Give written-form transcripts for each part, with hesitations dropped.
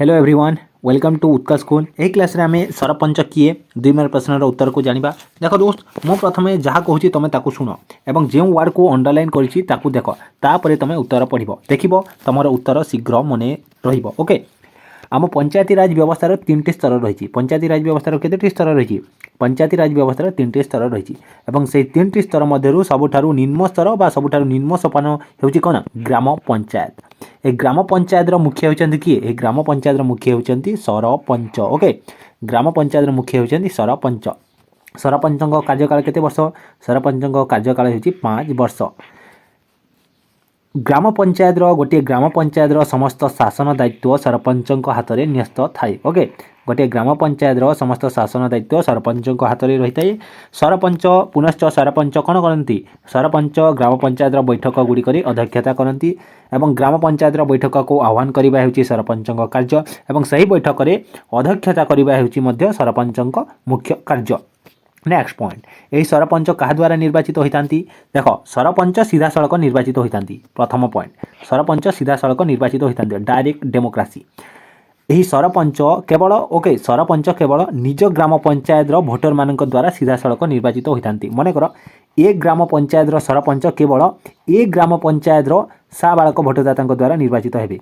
Hello everyone welcome to Utkarsh school. यही class रे आमे सरपंच किए 2 मार्क प्रश्नर उत्तर को जानिबा। देखो दोस्त मु प्रथमे जहाँ कहूँ तुम ताकू शुण एवं जो वर्ड को अंडरलाइन करिछि ताकू देख तापर तुम उत्तर पढ़िब देखिब तुमर उत्तर शीघ्र मने रहिब। ओके आम पंचायती राज व्यवस्थार 3टी स्तर रही। पंचायती राज व्यवस्थार केतोटी स्तर रही? पंचायती राज व्यवस्थार 3टी स्तर रही और से 3टी स्तर मध्यरु सबुठारु निम्न स्तर बा सबुठारु निम्न सोपान हेउछि कोन ग्राम पंचायत। ए ग्राम पंचायत मुख्य होचंती किए? ए ग्राम पंचायत मुख्य होचंती सरपंच। ओके ग्राम पंचायत मुख्य होचंती सरपंच। सरपंचଙ୍କ कार्यकाल केते वर्ष? सरपंचଙ୍କ कार्यकाल हेउछि 5 वर्ष। ग्राम पंचायत गोटे ग्राम पंचायत समस्त शासन दायित्व सरपंच हाथ में न्यस्त थाए। ओके गोटे ग्राम पंचायत समस्त शासन दायित्व सरपंच हाथ में रही है। सरपंच पुनश्च सरपंच कौन करती? सरपंच ग्राम पंचायत बैठक गुड़िक अध्यक्षता करती एवं ग्राम पंचायत बैठक को आह्वान करने होची सरपंच कार्य एवं सही बैठक में अध्यक्षता करने होची सरपंच मुख्य कार्य। नेक्स्ट पॉइंट यही सरपंच क्या द्वारा निर्वाचित होता? देख सरपंच सीधा सड़क निर्वाचित होता। प्रथम पॉइंट सरपंच सीधा सड़क निर्वाचित होता डायरेक्ट डेमोक्रेसी। यही सरपंच केवल ओके सरपंच केवल निज ग्राम पंचायत भोटर मान द्वारा सीधा सड़क निर्वाचित होता। मनकर ए ग्राम पंचायत सरपंच केवल ए ग्राम पंचायत साबालक भोटदाता द्वारा निर्वाचित हेबे।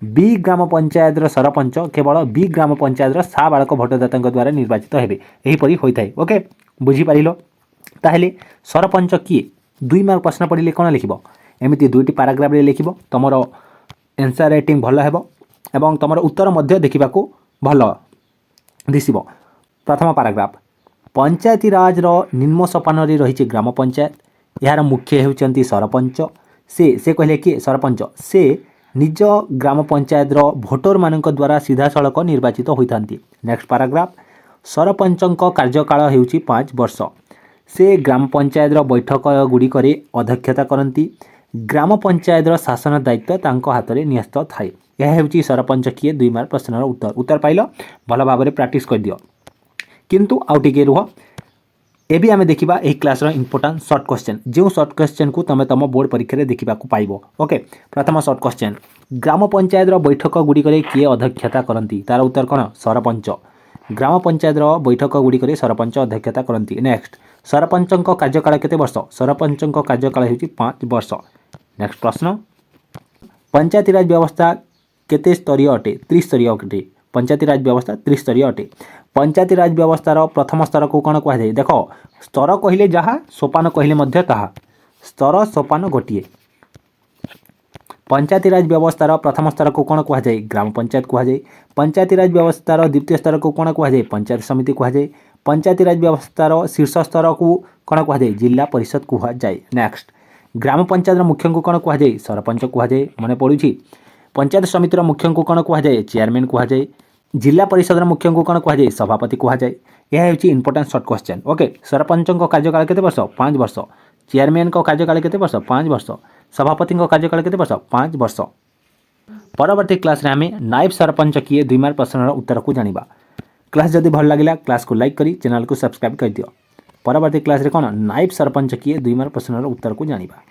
बी ग्राम पंचायत सरपंच केवल बी ग्राम पंचायत साबालक भोटदाता द्वारा निर्वाचित हेबे। एहीपरि होइथाय। ओके बुझीपार ताहले सरपंच किए 2 मार्क प्रश्न पढ़ले कौन लिखब? एमती 2टी पाराग्राफ लिखब तुमर आंसर राइटिंग भल हेबो एवं तुमर उत्तर मध्य देखा भल दिसिबो। प्रथम पाराग्राफ पंचायती राज निम्न सोपान रही ग्राम पंचायत। यार मुख्य होउचंती सरपंच। से कहले कि सरपंच से निज ग्राम पंचायत भोटर मान द्वारा सीधा सड़क निर्वाचित होता। नेक्स्ट पाराग्राफ सरपंचଙ୍କ कार्यकाल हेउची 5 वर्ष। से ग्राम पंचायत बैठक गुड़िक अध्यक्षता करती। ग्राम पंचायत शासन दायित्व तांको हाथ में न्यस्त थाए। यह हेउची सरपंच किए 2 मार्क प्रश्नर उत्तर। उत्तर पाइल भल भाव में प्रैक्टिस कर दियो। किंतु आउ टिके रुह एबी आमे देखिबा एही क्लास रो इंपोर्टेंट शॉर्ट क्वेश्चन जो शॉर्ट क्वेश्चन को तमे तम बोर्ड परीक्षा रे देखिबा को पाइबो। ओके प्रथम शॉर्ट क्वेश्चन ग्राम पंचायत बैठक गुड़िक किए अध्यक्षता करती? तार उत्तर कौन? सरपंच। ग्राम पंचायत बैठक गुड़िक सरपंच अध्यक्षता करती। नेक्स्ट सरपंचଙ୍କ कार्यकाल केते वर्ष? सरपंचଙ୍କ कार्यकाल हेउची 5 वर्ष। नेक्स्ट प्रश्न पंचायती राज व्यवस्था केते स्तरीय अटे? त्रिस्तरीय अटे। पंचायती राज व्यवस्था त्रिस्तरीय अटे। पंचायती राज व्यवस्थार प्रथम स्तर को कौन कह जाए? देख स्तर कहले जहाँ सोपान कहले मध्य ताहा स्तर सोपान गोटिए। पंचायती राज व्यवस्थार प्रथम स्तर को कौन कह जाए? ग्राम पंचायत कह जाए। पंचायती राज व्यवस्थार द्वितीय स्तर को कौन कह जाए? पंचायत समिति कह जाए। पंचायती राज व्यवस्थार शीर्ष स्तर को कौन कह जाए? जिला परिषद कह जाए। नेक्स्ट ग्राम पंचायत मुख्य को कौन कह जाए? सरपंच कह जाए। मन पड़ुछि पंचायत समितिर मुख्य को कौन कह जाए? चेयरमैन कह जाए। जिला परिषद मुख्य को कौन कह जाए? सभापति कह जाए। यह हेउछि इंपोर्टेंट शॉर्ट क्वेश्चन। ओके सरपंचଙ୍କ कार्यकाल केते वर्ष? 5 वर्ष। चेयरमैन को कार्यकाल केते वर्ष? 5 वर्ष। सभापति कार्यकाल केते वर्ष? 5 वर्ष। परवर्ती क्लास रे आमे नायब सरपंच किए 2 मार्क प्रश्नर उत्तर को जानिबा। क्लास जदि भल लागिला क्लास को लाइक करी चैनल को सब्सक्राइब कर दियो। परवर्ती क्लास रे कोन नायब सरपंच किए 2 मार्क प्रश्नर उत्तर को जानिबा।